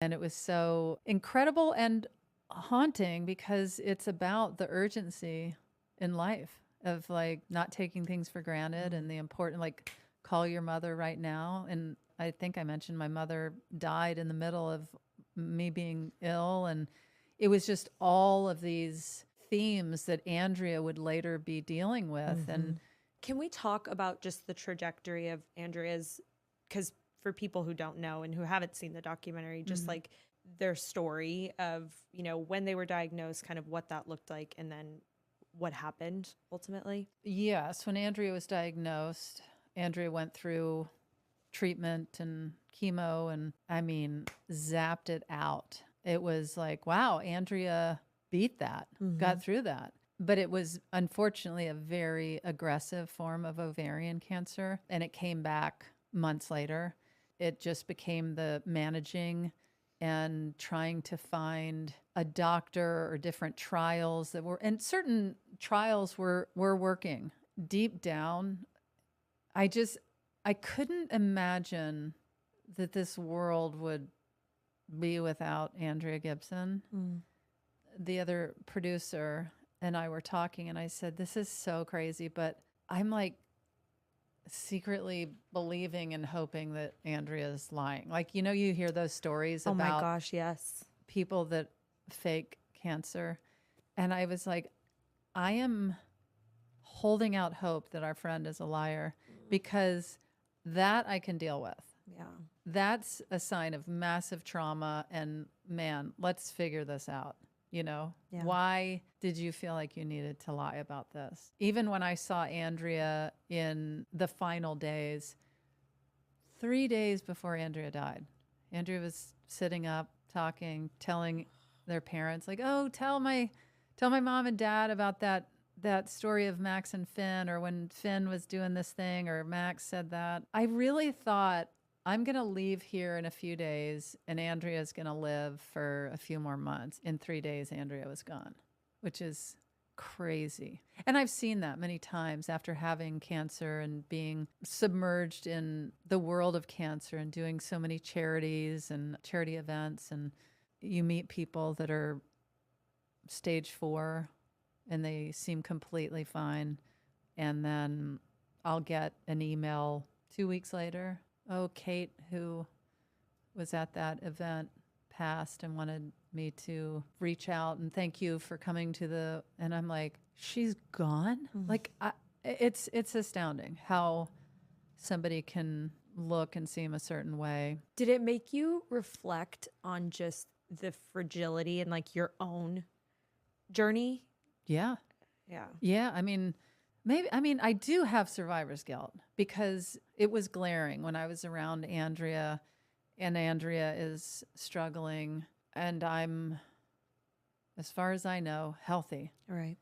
And it was so incredible and haunting because it's about the urgency in life of like not taking things for granted and the important, like, call your mother right now. And I think I mentioned my mother died in the middle of me being ill. And it was just all of these themes that Andrea would later be dealing with. And Can we talk about just the trajectory of Andrea's, because for people who don't know and who haven't seen the documentary, just like their story of, you know, when they were diagnosed, kind of what that looked like, and then what happened ultimately? yes, when Andrea was diagnosed, Andrea went through treatment and chemo and I mean, zapped it out. It was like, wow, Andrea beat that, got through that. But it was unfortunately a very aggressive form of ovarian cancer, and it came back months later. It just became the managing and trying to find a doctor or different trials that were, and certain trials were working. Deep down, I couldn't imagine that this world would be without Andrea Gibson. The other producer and I were talking, and I said, this is so crazy, but I'm like secretly believing and hoping that Andrea's lying. Like, you know, you hear those stories Oh my about gosh, yes. people that fake cancer. And I was like, I am holding out hope that our friend is a liar because that I can deal with. Yeah. That's a sign of massive trauma. And man, let's figure this out. You know, Yeah. why did you feel like you needed to lie about this? Even when I saw Andrea in the final days, 3 days before Andrea died, Andrea was sitting up, talking, telling their parents, like, oh, tell my mom and dad about that story of Max and Finn, or when Finn was doing this thing, or Max said that. I really thought, I'm going to leave here in a few days and Andrea's going to live for a few more months. In 3 days, Andrea was gone, which is crazy. And I've seen that many times after having cancer and being submerged in the world of cancer and doing so many charities and charity events. And you meet people that are stage 4 and they seem completely fine. And then I'll get an email 2 weeks later. Oh, Kate, who was at that event, passed and wanted me to reach out and thank you for coming to the, and I'm like, she's gone? Like, it's astounding how somebody can look and seem a certain way. Did it make you reflect on just the fragility and like your own journey? Yeah. Yeah. Yeah. I mean, I do have survivor's guilt because it was glaring when I was around Andrea and Andrea is struggling and I'm, as far as I know, healthy. All right.